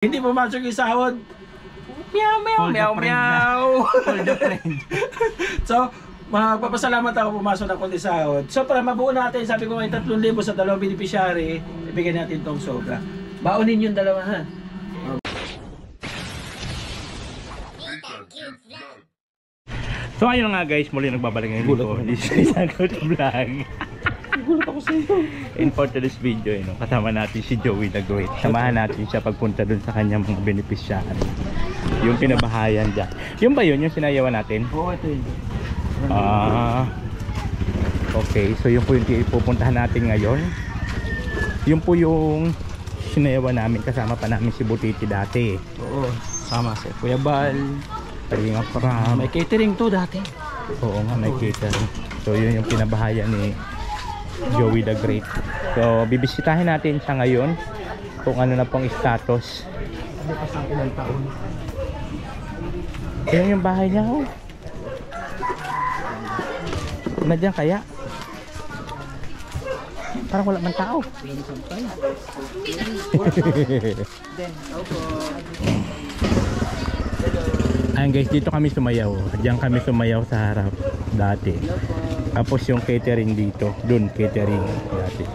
Hindi pumasok yung sahod. Meow, meow, meow, meow. So, magpapasalamat ako pumasok na kundi sahod. So, para mabuo natin, sabi ko ngayon 3,000 sa dalawang beneficiary, ibigay natin itong sobra. Baonin yung dalawa, ha? So ayun nga guys, muli nagbabalik ngayon dito. This is a good vlog. Gulat ako sa ito. In for today's video, kasama natin si Joey the Great. Samahan natin siya pagpunta dun sa kanyang mga beneficiary. Yung pinabahayan dyan. Yung ba yun? Yung sinayawan natin? Oo, ito yun. Okay, so yun po yung pupuntahan natin ngayon. Yun po yung sinayawan namin. Kasama pa namin si Butiti dati. Oo, sama si Kuya Bal. Palinga para may catering to dati. Oo nga, may catering. So yun yung pinabahayan ni Joey the Great. So bibisitahin natin siya ngayon kung ano na pong status. Ano pa sa ilang taon? Yan yung bahay niya, oh. Nandiyan kaya? Parang wala man tao. Ayan guys, dito kami sumayaw. Diyan kami sumayaw sa harap dati. Tapos yung catering dito, dun catering dati.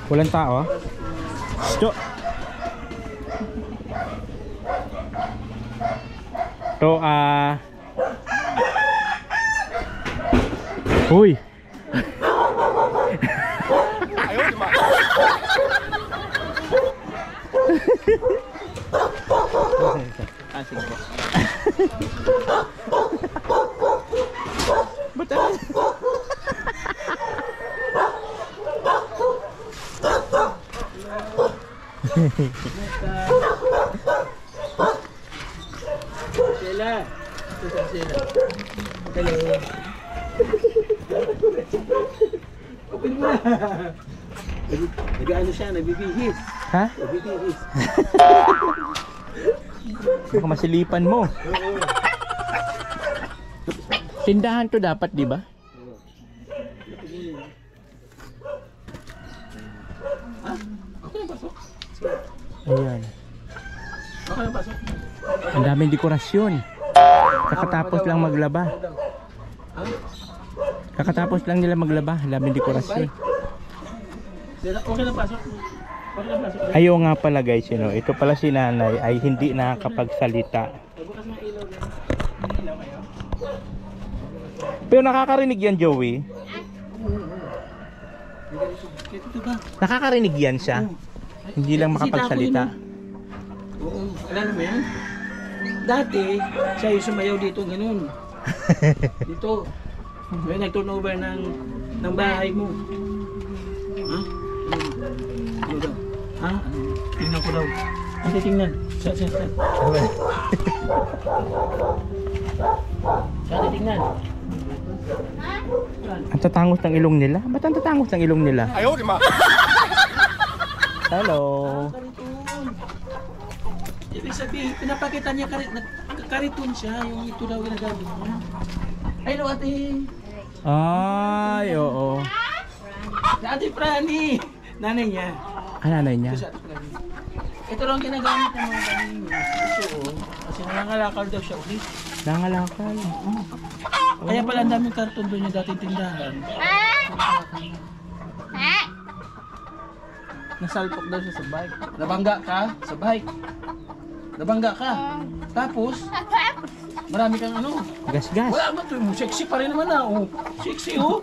Walang tao, ah. Stop. So, Uy. Sige po. Ba't Sila. Sila. Hello. Open mo na. Nag-ano siya, nagbibihis. ha? Nagbibihis. Baka masilipan mo. Tindahan to dapat, di ba? Okay na pasok. Ayan. Okay na pasok. Ang daming dekorasyon. Kakatapos lang maglaba. Kakatapos lang nila maglaba. Ang daming dekorasyon. Okay na pasok. Okay na pasok. Ayaw nga pala guys, ito pala si nanay ay hindi nakakapagsalita. Bukas ng ilaw na. Ilaw kayo. Pero nakakarinig yan, Joey. Ito ba? Nakakarinig yan siya. Hindi lang makapagsalita. Oo. Alam mo yan? Dati, siya yung sumayaw dito ganun. Dito. May nag-turnover ng bahay mo. Ha? Ano daw? Ha? Tingnan ko daw. Ano tingnan? Saan? Saan tingnan? Ang tatangos ng ilong nila? Ba't ang tatangos ng ilong nila? Ayaw, di ma! Hello! Ibig sabihin, pinapakita niya kariton siya, yung ito daw ginagamit niya. Ay, no, ate. Ay, oo. Si Ate Prani. Nanay niya. Nanay niya. Ito si Ate Prani. Ito lang ginagamit ng mga kanina niya. Ito, oh. Kasi nangangalakal daw siya ulit. Nangalakal. Kaya pala ang daming karton doon yung dating tindahan. Nasalpok daw siya sa bike. Nabangga ka sa bike. Nabangga ka. Tapos, marami kang ano. Gas-gas. Wala ba ito? Sexy pa rin naman na. Oh. Sexy, oh.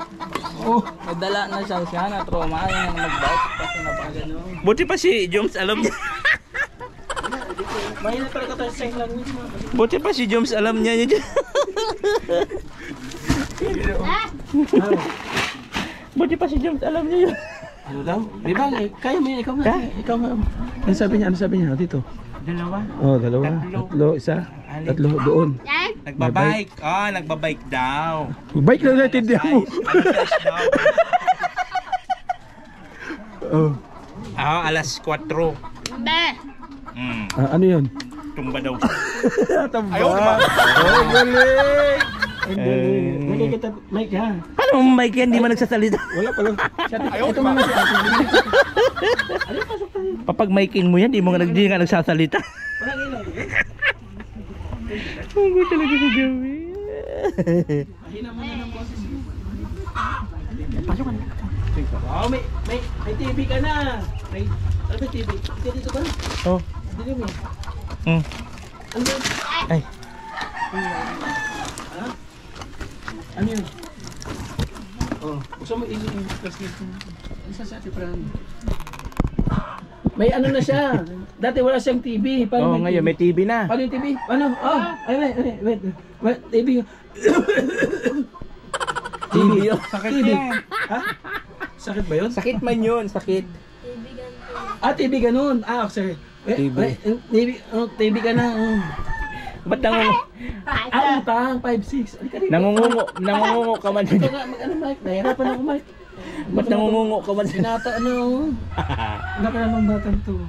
Oh. Nadala na siya na trauma yung mag-bike kasi napagano. Buti pa si Joms alam niya. Mahina talaga tayo sa language mo. Buti pa si Joms alam niya yun. Buti pa si Joms alam niya yun. Ano daw? Di ba? Kaya mo yan. Ikaw nga. Ikaw nga. Ano sabi niya? Ano sabi niya? Dito. Dalawa. Oh, dalawa. Tatlo. Isa. Tatlo. Doon. Nagbabike. Nagbabike daw. Bike lang natin diyan mo. Oh. Alas 4. Ano yun? Tumba daw. Tamba. Ayaw, di ma! Oh, galing! Lagay kita, Mike ha. Paano mo mic yan? Di man nagsasalita. Wala pala. Ito muna si ate. Papag micin mo yan, di mo nga di nga nagsasalita. Walang ilaw. Ang ko talaga gagawin. Mahina mo na ng boses mo. Pasok ka na. Oh, may TV ka na. Ano ba TV? Dito ka na. Oh. Dito mo. Ano ba? Ay. Ha? Ano yun? Oh, gusto mo i-classmate mo. Ano sa Ate Fran? May ano na siya. Dati wala siyang TV. Oh, ngayon may TV na. Paano yung TV? Paano? Oh, wait. TV. TV yun. Sakit TV. yan. Ha? Sakit ba yun? Sakit man yun, sakit. TV ganun. Okay. TV ka na. Ba't Utang, 5-6. nangungungo ka man. Ito nga, ano Mike? Nahirapan ako Mike. Ba't nangungungo ka man? Binata, ano? Wala ka namang batang to.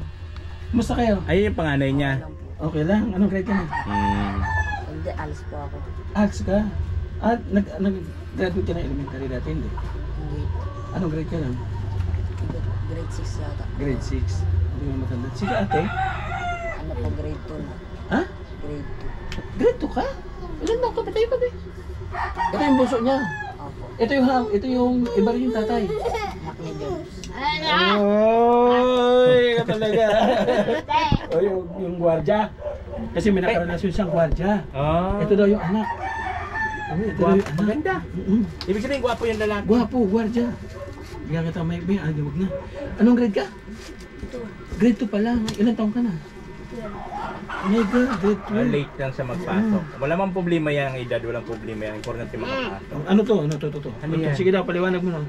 Kumusta kayo? Ayun yung panganay niya. Okay lang. Anong grade ka na? Hindi, alis po ako. Arts ka? At nag-graduate ka na elementary dati, hindi? Hindi. Anong grade ka lang? Grade 6 yata. Grade 6. Hindi mo matanda. Sige ate. Ano po, grade 2 na. Ha? Grade Grade 2 ka? Ilan na ka? Patay pa ba? Ito yung bunso niya. 2. Opo. Ito yung iba rin yung tatay. Anak ni Jones. Oy, ka talaga. O yung gwardiya. Kasi may nakarelasyon siyang gwardiya. Ito daw yung anak. Ito daw yung anak. Maganda. Ibig sabihin, gwapo yung lalaki. Gwapo, gwardiya. Bigyan kita may wag na. Anong grade ka? Grade 2 pa lang. Ilan taong ka na? My God, grade 2. Late lang siya magpasok. Wala mang problema yan ang edad, walang problema yan. Importante makapasok. Ano to? Ano to? Ano yan? Sige daw, paliwanag mo na.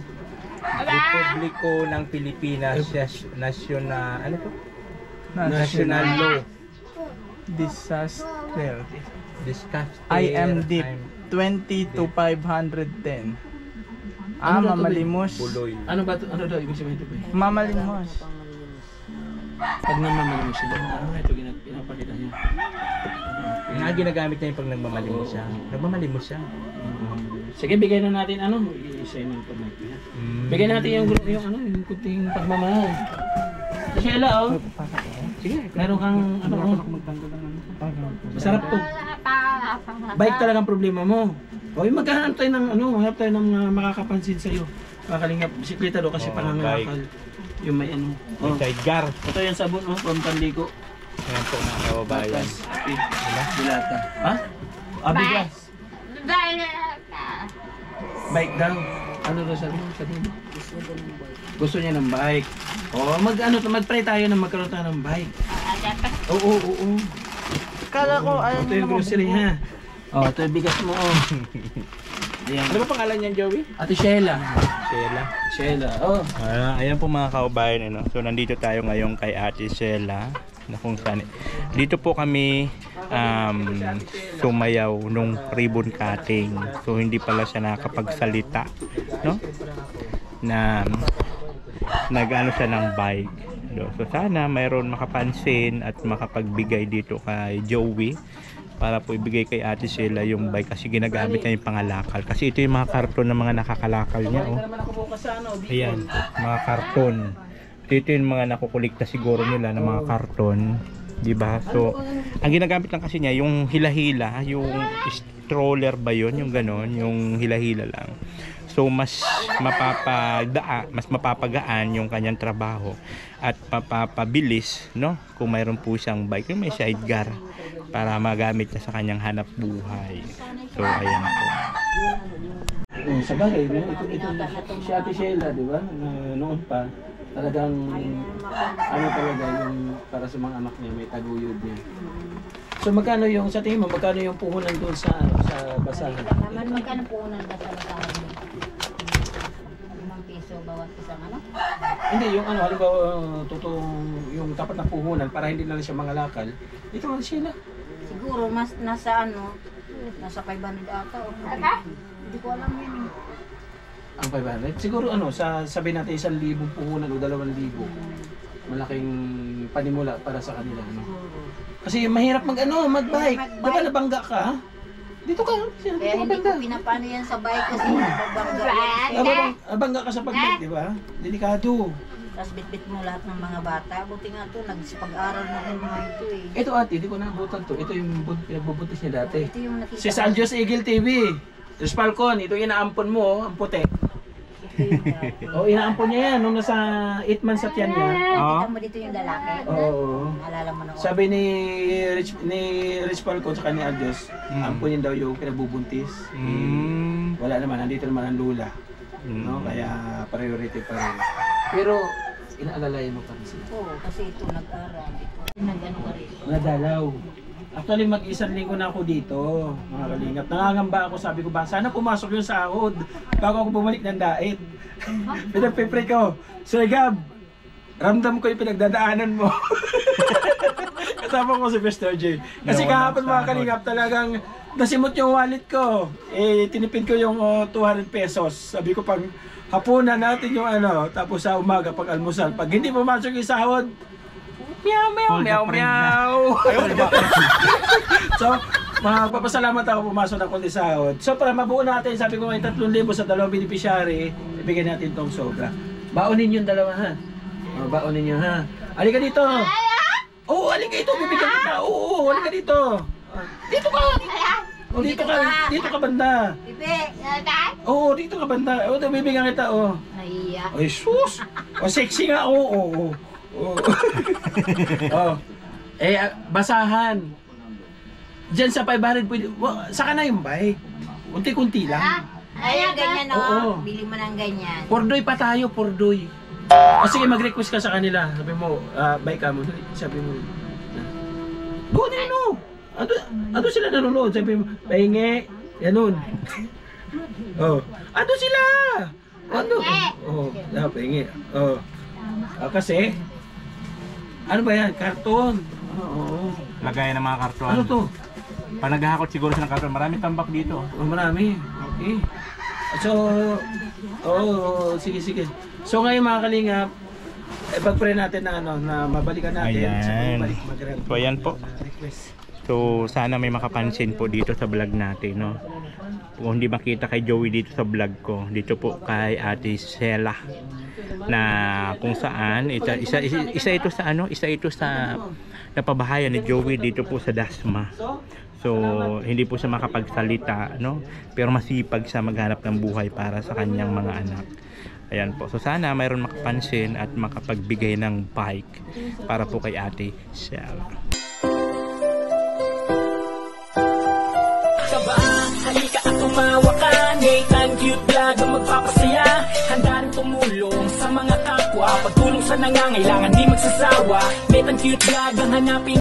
Republiko ng Pilipinas, national, ano to? National Law. Disaster. Discuss. I am deep. 20 to 510. Ano daw to, Mamalimos. Buloy. Ano ba to? Ano daw ibig sabihin ito ba? Mamalimos. Pag namamalimos sila. Ito pinapakita niya. Nga ginagamit niya yung pag nagmamalimos siya. Nagmamalimos siya. Sige, bigay na natin ano, i-sign ng pag-mic niya. Bigay natin yung kunting pagmamahal. Sheila, oh. Sige, meron kang ano, masarap to. Bike talagang problema mo. O, maghahanap tayo ng hanap tayo ng makakapansin sa'yo. Kakalingap, bisikleta do kasi pangangakal. Yung may ano. May sidecar. Ito yung sabon, from Pandigo. Ayan po mga kababayan. Dilata. Ha? Abigas. Bike daw. Ano daw sabi mo? Gusto niya ng bike. Oo, mag-try tayo na magkaroon tayo ng bike. Oo. Kala ko, ayaw Ito yung grocery ha. Oh, ito yung bigas mo. Oh. Ayan. Ano ba pangalan niyan, Joey? Ate Sheila. Sheila. Oh. Ayan po mga kababayan. Ano? So nandito tayo ngayon kay Ate Sheila. Na kung saan. Dito po kami sumayaw nung ribbon cutting. So hindi pala siya nakapagsalita. No? Na nag-ano siya ng bike. So sana mayroon makapansin at makapagbigay dito kay Joey para po ibigay kay Ate Sheila yung bike kasi ginagamit niya yung pangalakal. Kasi ito yung mga karton ng mga nakakalakal niya. Oh. Ayan, mga karton. Ito yung mga nakukulikta siguro nila ng mga karton. Diba? So, ang ginagamit lang kasi niya yung hila-hila, yung stroller ba yun? Yung ganon, yung hila-hila lang. So mas mapapagaan yung kanyang trabaho at mapapabilis, no? Kung mayroon po siyang bike, yung may sidecar para magamit niya sa kanyang hanap buhay. So ayan po. Sa bagay, no? Ito si Ate Sheila, di ba? Noon pa, talagang talaga yung para sa mga anak niya, may taguyod niya. So magkano yung, sa tingin mo, magkano yung puhunan doon sa basahan? Magkano puhunan ba sa basahan mo? 5 piso bawat isang ano? Hindi, yung halimbawa, totoong yung tapat na puhunan para hindi na lang siya mangalakal. Ito nga sila. Siguro mas nasa nasa 500 ata o hindi ko alam yun. Ang 500? Siguro sabi natin 1,000 puhunan o 2,000. Malaking panimula para sa kanila. Kasi mahirap mag-bike. Di ba nabangga ka? Dito ka. Kaya hindi ko pinapano yan sa bike kasi pagbangga. Abangga ka sa pag-bike, di ba? Delikado. Tapos bitbit mo lahat ng mga bata. Buti nga to, nagsipag-aral na yung mga ito eh. Ito ate, di ko nabutan to. Ito yung pinagbubutis niya dati. Ito yung nakita Si Sanjos Eagle TV. Terus Falcon, ito yung inaampon mo, ang puti. Oh, inaampon niya yan nung nasa 8 months at yan niya. Kita mo dito yung lalaki. Oo. Alala mo na ako. Sabi ni Rich Falcon sa kanya Diyos, ampunin daw yung pinagbubuntis. Wala naman, nandito naman ang lula. No? Kaya priority pa rin. Pero inaalalayan mo pa rin sila. Oo, kasi ito nag-aral. Nag-ano ka rin. Nadalaw. Actually, mag-isang linggo na ako dito, mga kalingap. Nangangamba ako, sabi ko ba, sana pumasok yung sahod bago ako bumalik ng dait. Pinagpipray ko, Sir Gab, ramdam ko yung pinagdadaanan mo. Kasama ko si Mr. J. Kasi kahapon mga kalingap, talagang nasimot yung wallet ko. Eh, tinipid ko yung 200 pesos. Sabi ko, pang hapunan natin yung ano, tapos sa umaga pag almusal. Pag hindi pumasok yung sahod, meow, meow, meow, meow. So, magpapasalamat ako pumasok ng kundi sahod. So, para mabuo natin, sabi ko may 3,000 sa dalawang beneficiary, ibigay natin tong sobra. Baonin yung dalawa, ha? O, baonin nyo, ha? Halika dito. Oo, halika dito. Bibigyan kita. Oo, halika dito. Dito ka. O, dito ka banda. Pipi! Oo, dito ka banda. O, bibigyan kita, o. Naiiyak. Ay, sus! O, sexy nga, oo. Oh. Oh. Eh, basahan. Diyan sa 500 pwede. Saka na yung bike. Kunti-kunti lang. Ayan, ganyan o. Oo. Bili mo ng ganyan. Pordoy pa tayo, pordoy. O sige, mag-request ka sa kanila. Sabi mo, bike ka mo. Sabi mo. Go na yun, o. Ano sila nanonood? Sabi mo, pahingi. Ganun. Oh. Ano sila? Ano? Oh, pahingi. Oh. Kasi, ano ba yan? Karton. Oo. Lagay ng mga karton. Ano to? Pag naghahakot siguro siya ng karton, marami tambak dito. Oh, marami. Okay. So, sige. So ngayon mga kalingap, pag-pray natin na ano, na mabalikan natin sa pagbalik mag-rent. So ayan po. So sana may makapansin po dito sa vlog natin, no. Kung hindi makita kay Joey dito sa vlog ko, dito po kay Ate Sela, na kung saan isa ito sa napabahayan ni Joey dito po sa Dasma. So hindi po siya makapagsalita, no, pero masipag siya maghanap ng buhay para sa kanyang mga anak. Ayan po. So sana mayroon makapansin at makapagbigay ng bike para po kay Ate Sela. Halika at tumawa ka, Nathan Cute Vlog ang magpapasaya. Handa rin tumulong sa mga kapwa, pagtulong sa nangangailangan di magsasawa. Nathan Cute Vlog ang hanapin.